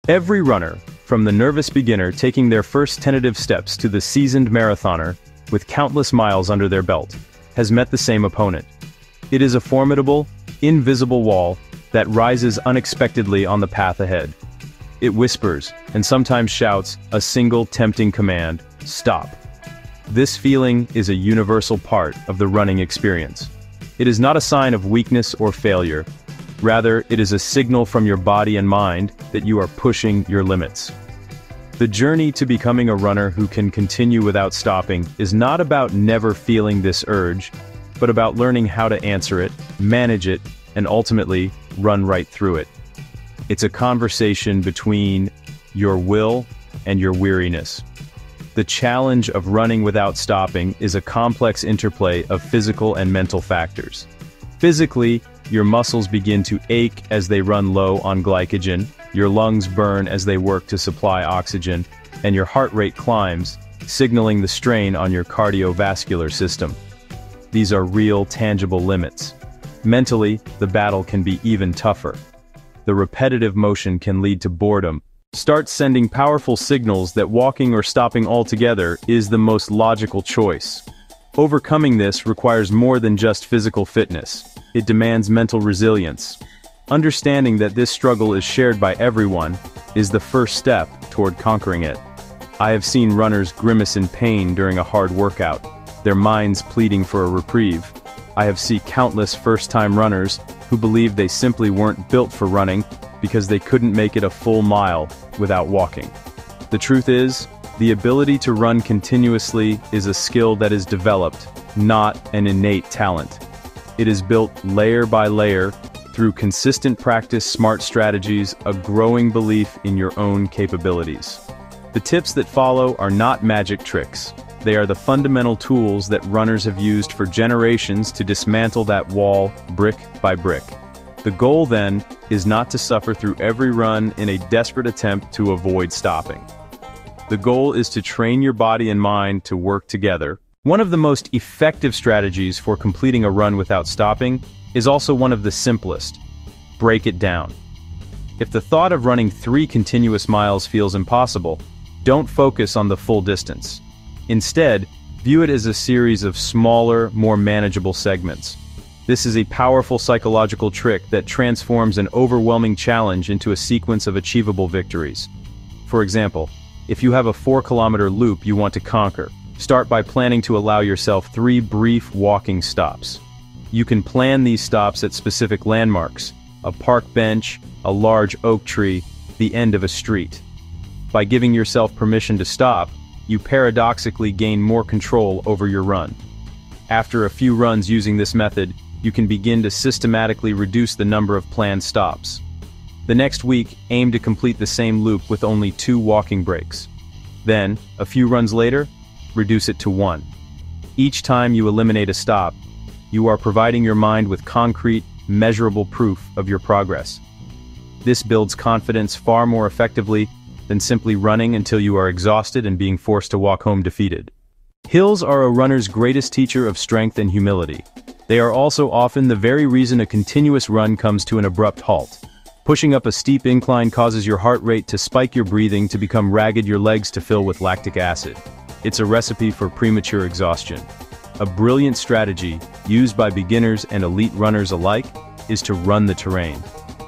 Every runner, from the nervous beginner taking their first tentative steps to the seasoned marathoner, with countless miles under their belt, has met the same opponent. It is a formidable, invisible wall that rises unexpectedly on the path ahead. It whispers, and sometimes shouts, a single tempting command: stop. This feeling is a universal part of the running experience. It is not a sign of weakness or failure. Rather, it is a signal from your body and mind that you are pushing your limits. The journey to becoming a runner who can continue without stopping is not about never feeling this urge, but about learning how to answer it, manage it, and ultimately, run right through it. It's a conversation between your will and your weariness. The challenge of running without stopping is a complex interplay of physical and mental factors. Physically, your muscles begin to ache as they run low on glycogen, your lungs burn as they work to supply oxygen, and your heart rate climbs, signaling the strain on your cardiovascular system. These are real, tangible limits. Mentally, the battle can be even tougher. The repetitive motion can lead to boredom. Start sending powerful signals that walking or stopping altogether is the most logical choice. Overcoming this requires more than just physical fitness. It demands mental resilience. Understanding that this struggle is shared by everyone is the first step toward conquering it. I have seen runners grimace in pain during a hard workout, their minds pleading for a reprieve. I have seen countless first-time runners who believe they simply weren't built for running because they couldn't make it a full mile without walking. The truth is, the ability to run continuously is a skill that is developed, not an innate talent. It is built layer by layer, through consistent practice, smart strategies, a growing belief in your own capabilities. The tips that follow are not magic tricks. They are the fundamental tools that runners have used for generations to dismantle that wall, brick by brick. The goal, then, is not to suffer through every run in a desperate attempt to avoid stopping. The goal is to train your body and mind to work together. One of the most effective strategies for completing a run without stopping is also one of the simplest. Break it down. If the thought of running 3 continuous miles feels impossible, don't focus on the full distance. Instead, view it as a series of smaller, more manageable segments. This is a powerful psychological trick that transforms an overwhelming challenge into a sequence of achievable victories. For example, if you have a 4-kilometer loop you want to conquer, start by planning to allow yourself 3 brief walking stops. You can plan these stops at specific landmarks: a park bench, a large oak tree, the end of a street. By giving yourself permission to stop, you paradoxically gain more control over your run. After a few runs using this method, you can begin to systematically reduce the number of planned stops. The next week, aim to complete the same loop with only 2 walking breaks. Then, a few runs later, reduce it to 1. Each time you eliminate a stop, you are providing your mind with concrete, measurable proof of your progress. This builds confidence far more effectively than simply running until you are exhausted and being forced to walk home defeated. Hills are a runner's greatest teacher of strength and humility. They are also often the very reason a continuous run comes to an abrupt halt. Pushing up a steep incline causes your heart rate to spike, your breathing to become ragged, your legs to fill with lactic acid. It's a recipe for premature exhaustion. A brilliant strategy, used by beginners and elite runners alike, is to run the terrain.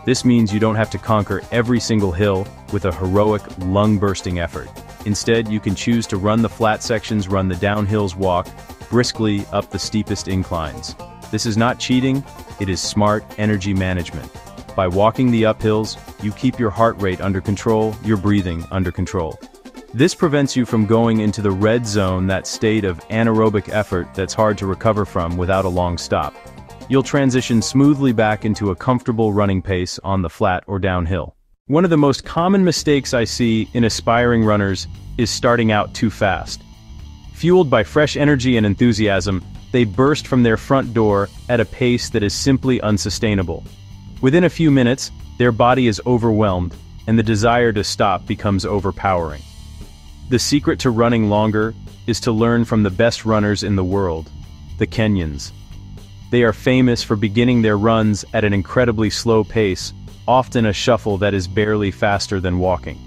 This means you don't have to conquer every single hill with a heroic, lung-bursting effort. Instead, you can choose to run the flat sections, run the downhills, walk briskly up the steepest inclines. This is not cheating, it is smart energy management. By walking the uphills, you keep your heart rate under control, your breathing under control. This prevents you from going into the red zone, that state of anaerobic effort that's hard to recover from without a long stop. You'll transition smoothly back into a comfortable running pace on the flat or downhill. One of the most common mistakes I see in aspiring runners is starting out too fast. Fueled by fresh energy and enthusiasm, they burst from their front door at a pace that is simply unsustainable. Within a few minutes, their body is overwhelmed, and the desire to stop becomes overpowering. The secret to running longer is to learn from the best runners in the world, the Kenyans. They are famous for beginning their runs at an incredibly slow pace, often a shuffle that is barely faster than walking.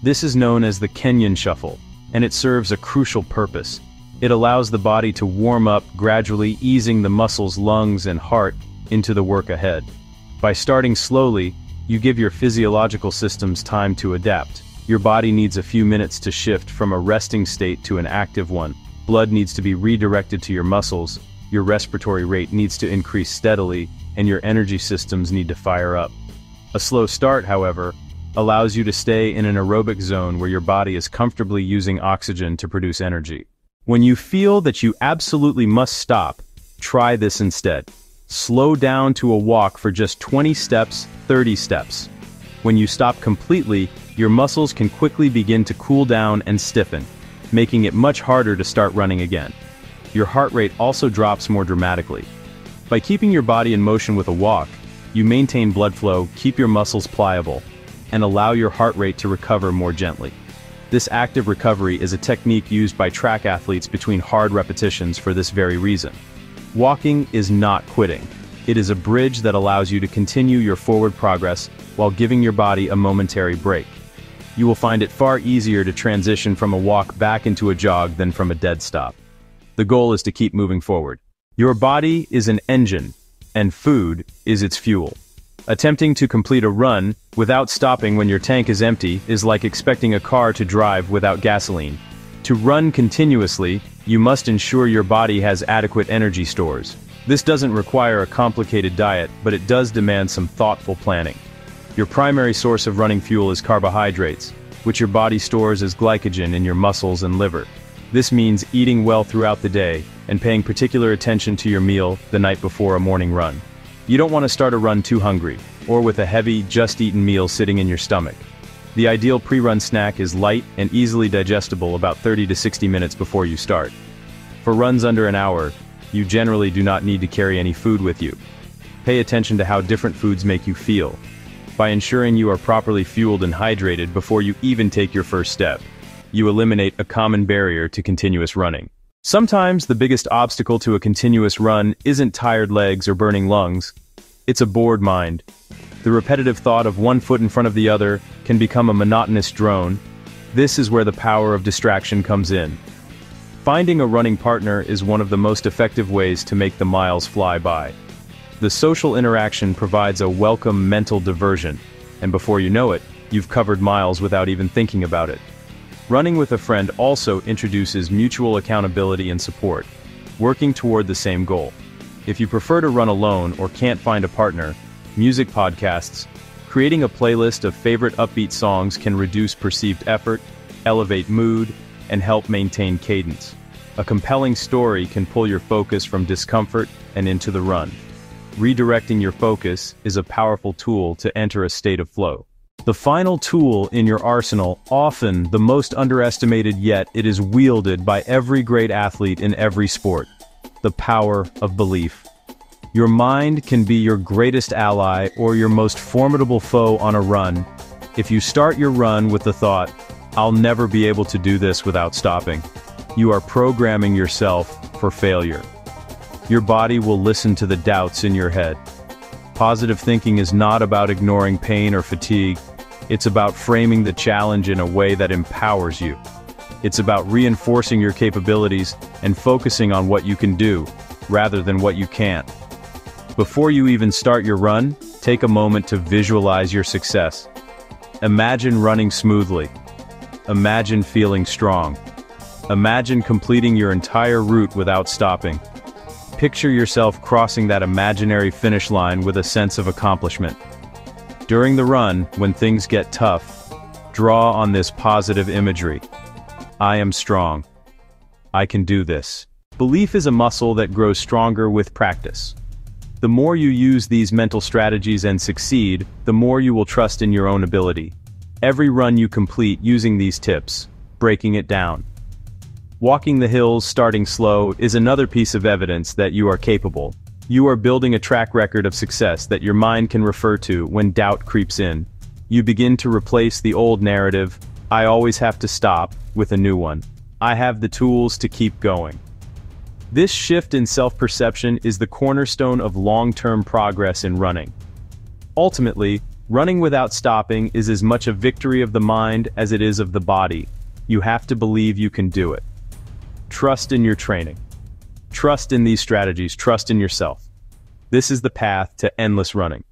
This is known as the Kenyan shuffle, and it serves a crucial purpose. It allows the body to warm up, gradually easing the muscles, lungs, and heart into the work ahead. By starting slowly, you give your physiological systems time to adapt. Your body needs a few minutes to shift from a resting state to an active one. Blood needs to be redirected to your muscles, your respiratory rate needs to increase steadily, and your energy systems need to fire up. A slow start, however, allows you to stay in an aerobic zone where your body is comfortably using oxygen to produce energy. When you feel that you absolutely must stop, try this instead. Slow down to a walk for just 20 steps, 30 steps. When you stop completely, your muscles can quickly begin to cool down and stiffen, making it much harder to start running again. Your heart rate also drops more dramatically. By keeping your body in motion with a walk, you maintain blood flow, keep your muscles pliable, and allow your heart rate to recover more gently. This active recovery is a technique used by track athletes between hard repetitions for this very reason. Walking is not quitting. It is a bridge that allows you to continue your forward progress while giving your body a momentary break. You will find it far easier to transition from a walk back into a jog than from a dead stop. The goal is to keep moving forward. Your body is an engine, and food is its fuel. Attempting to complete a run without stopping when your tank is empty is like expecting a car to drive without gasoline. To run continuously, you must ensure your body has adequate energy stores. This doesn't require a complicated diet, but it does demand some thoughtful planning. Your primary source of running fuel is carbohydrates, which your body stores as glycogen in your muscles and liver. This means eating well throughout the day and paying particular attention to your meal the night before a morning run. You don't want to start a run too hungry, or with a heavy, just-eaten meal sitting in your stomach. The ideal pre-run snack is light and easily digestible about 30 to 60 minutes before you start. For runs under an hour, you generally do not need to carry any food with you. Pay attention to how different foods make you feel. By ensuring you are properly fueled and hydrated before you even take your first step, you eliminate a common barrier to continuous running. Sometimes the biggest obstacle to a continuous run isn't tired legs or burning lungs, it's a bored mind. The repetitive thought of one foot in front of the other can become a monotonous drone. This is where the power of distraction comes in. Finding a running partner is one of the most effective ways to make the miles fly by. The social interaction provides a welcome mental diversion, and before you know it, you've covered miles without even thinking about it. Running with a friend also introduces mutual accountability and support, working toward the same goal. If you prefer to run alone or can't find a partner, music podcasts, creating a playlist of favorite upbeat songs can reduce perceived effort, elevate mood, and help maintain cadence. A compelling story can pull your focus from discomfort and into the run. Redirecting your focus is a powerful tool to enter a state of flow. The final tool in your arsenal, often the most underestimated, yet it is wielded by every great athlete in every sport: the power of belief. Your mind can be your greatest ally or your most formidable foe on a run. If you start your run with the thought, "I'll never be able to do this without stopping," you are programming yourself for failure. Your body will listen to the doubts in your head. Positive thinking is not about ignoring pain or fatigue. It's about framing the challenge in a way that empowers you. It's about reinforcing your capabilities and focusing on what you can do, rather than what you can't. Before you even start your run, take a moment to visualize your success. Imagine running smoothly. Imagine feeling strong. Imagine completing your entire route without stopping. Picture yourself crossing that imaginary finish line with a sense of accomplishment. During the run, when things get tough, draw on this positive imagery. I am strong. I can do this. Belief is a muscle that grows stronger with practice. The more you use these mental strategies and succeed, the more you will trust in your own ability. Every run you complete using these tips, breaking it down. Walking the hills starting slow is another piece of evidence that you are capable. You are building a track record of success that your mind can refer to when doubt creeps in. You begin to replace the old narrative, "I always have to stop," with a new one, "I have the tools to keep going." This shift in self-perception is the cornerstone of long-term progress in running. Ultimately, Running without stopping is as much a victory of the mind as it is of the body. You have to believe you can do it. Trust in your training. Trust in these strategies, trust in yourself. This is the path to endless running.